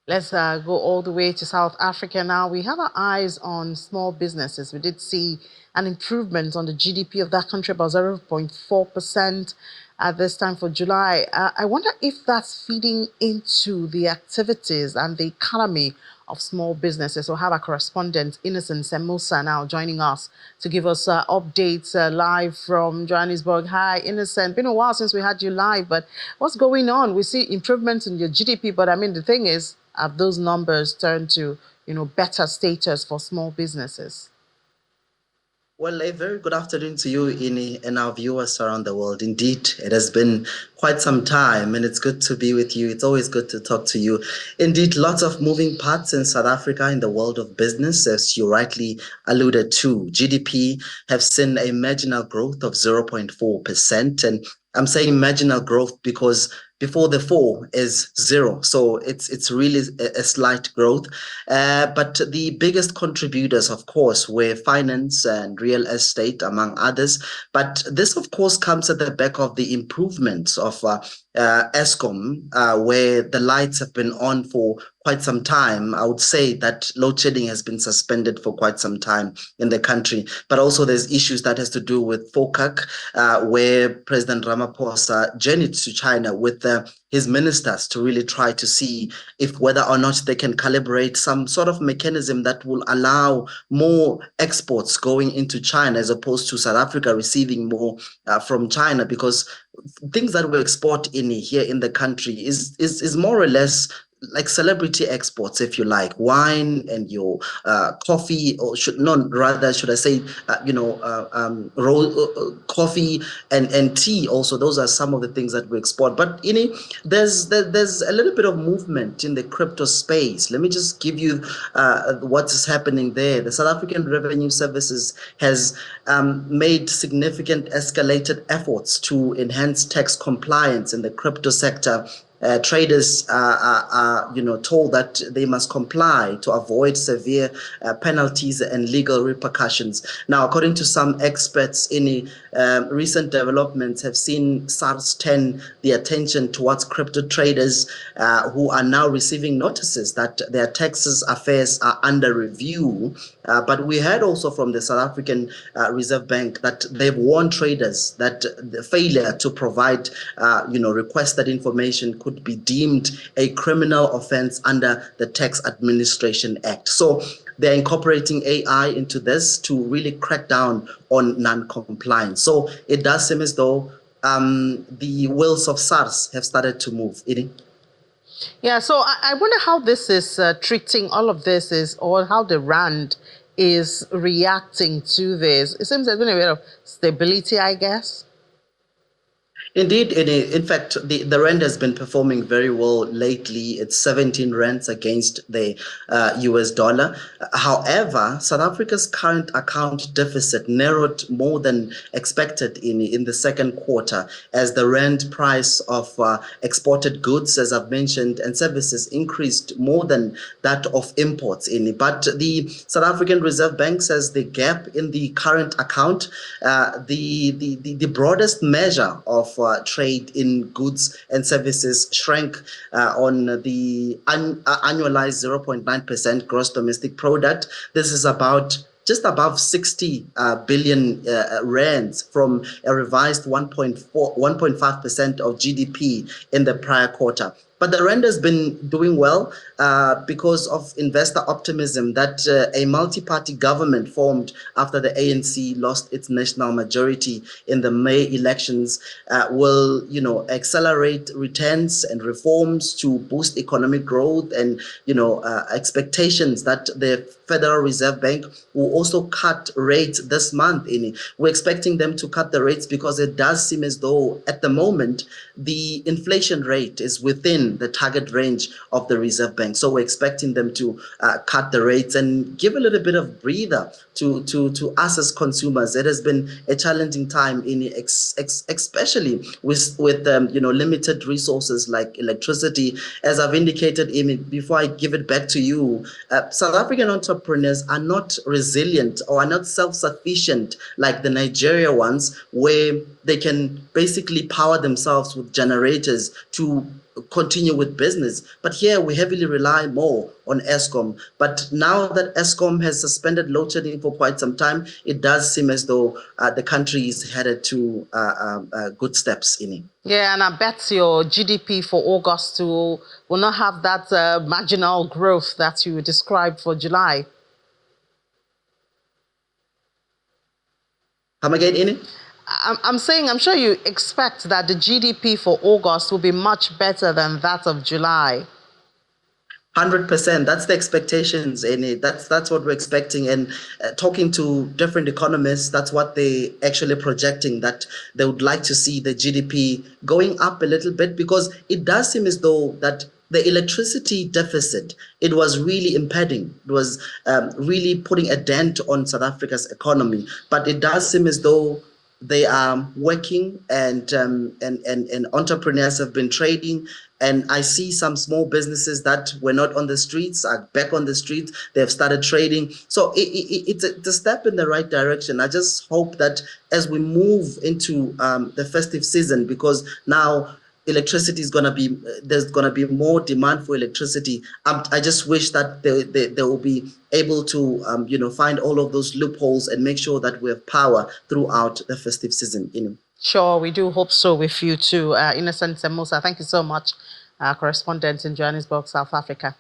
Let's go all the way to South Africa now. We have our eyes on small businesses. We did see an improvement on the GDP of that country, about 0.4% at this time for July. I wonder if that's feeding into the activities and the economy of small businesses. We'll have our correspondent, Innocent Semusa, now joining us to give us updates live from Johannesburg. Hi, Innocent. Been a while since we had you live, but what's going on? We see improvements in your GDP, but I mean, the thing is, have those numbers turned to, better status for small businesses? Well, a very good afternoon to you, Ini, and our viewers around the world. Indeed, it has been quite some time, and it's good to be with you. It's always good to talk to you. Indeed, lots of moving parts in South Africa in the world of business, as you rightly alluded to. GDP have seen a marginal growth of 0.4%, and I'm saying marginal growth because before the 4 is 0, so it's really a slight growth. But the biggest contributors, of course, were finance and real estate, among others. But this, of course, comes at the back of the improvements of Eskom, where the lights have been on for quite some time. I would say that load shedding has been suspended for quite some time in the country. But also there's issues that has to do with FOCAC, where President Ramaphosa journeyed to China with his ministers to really try to see if whether or not they can calibrate some sort of mechanism that will allow more exports going into China as opposed to South Africa receiving more from China, because things that we export in here in the country is more or less like celebrity exports, if you like, wine and your coffee, or should I say, coffee and tea. Also, those are some of the things that we export. But there's a little bit of movement in the crypto space. Let me just give you what is happening there. The South African Revenue Services has made significant escalated efforts to enhance tax compliance in the crypto sector. Traders are told that they must comply to avoid severe penalties and legal repercussions. Now, according to some experts, recent developments have seen SARS turn the attention towards crypto traders who are now receiving notices that their taxes affairs are under review. But we heard also from the South African Reserve Bank that they've warned traders that the failure to provide, requested information could be deemed a criminal offense under the Tax Administration Act. So they're incorporating AI into this to really crack down on non-compliance. So it does seem as though the wheels of SARS have started to move. Yeah, so I wonder how this is treating all of this or how the RAND is reacting to this. It seems there's been a bit of stability, I guess. Indeed, in fact, the rand has been performing very well lately. It's 17 rands against the US dollar. However, South Africa's current account deficit narrowed more than expected in the second quarter as the rand price of exported goods, as I've mentioned, and services increased more than that of imports. But the South African Reserve Bank says the gap in the current account, the broadest measure of trade in goods and services shrank on the annualized 0.9% gross domestic product. This is about just above 60 billion rands from a revised 1.5% of GDP in the prior quarter. But the rand has been doing well because of investor optimism that a multi-party government formed after the ANC lost its national majority in the May elections will, accelerate returns and reforms to boost economic growth and, expectations that the Federal Reserve Bank will also cut rates this month. We're expecting them to cut the rates because it does seem as though at the moment the inflation rate is within the target range of the Reserve Bank. So we're expecting them to cut the rates and give a little bit of breather to us as consumers. It has been a challenging time, especially with limited resources like electricity. As I've indicated, before I give it back to you, South African entrepreneurs are not resilient or are not self-sufficient like the Nigeria ones, where they can basically power themselves with generators to continue with business. But here we heavily rely more on Eskom. But now that Eskom has suspended load shedding for quite some time, it does seem as though the country is headed to good steps in it. Yeah, and I bet your GDP for August will not have that marginal growth that you described for July. Come again, Ini? I'm saying, I'm sure you expect that the GDP for August will be much better than that of July. 100%. That's the expectations, and that's what we're expecting. And talking to different economists, that's what they actually projecting, that they would like to see the GDP going up a little bit, because it does seem as though that the electricity deficit, it was really impeding. It was really putting a dent on South Africa's economy. But it does seem as though they are working, and entrepreneurs have been trading, and I see some small businesses that were not on the streets are back on the streets. They have started trading, so it's a step in the right direction. I just hope that as we move into the festive season, because now electricity is going to be, there's going to be more demand for electricity. I just wish that they will be able to find all of those loopholes and make sure that we have power throughout the festive season. Sure, we do hope so with you too. Innocent Semosa, thank you so much, correspondent in Johannesburg, South Africa.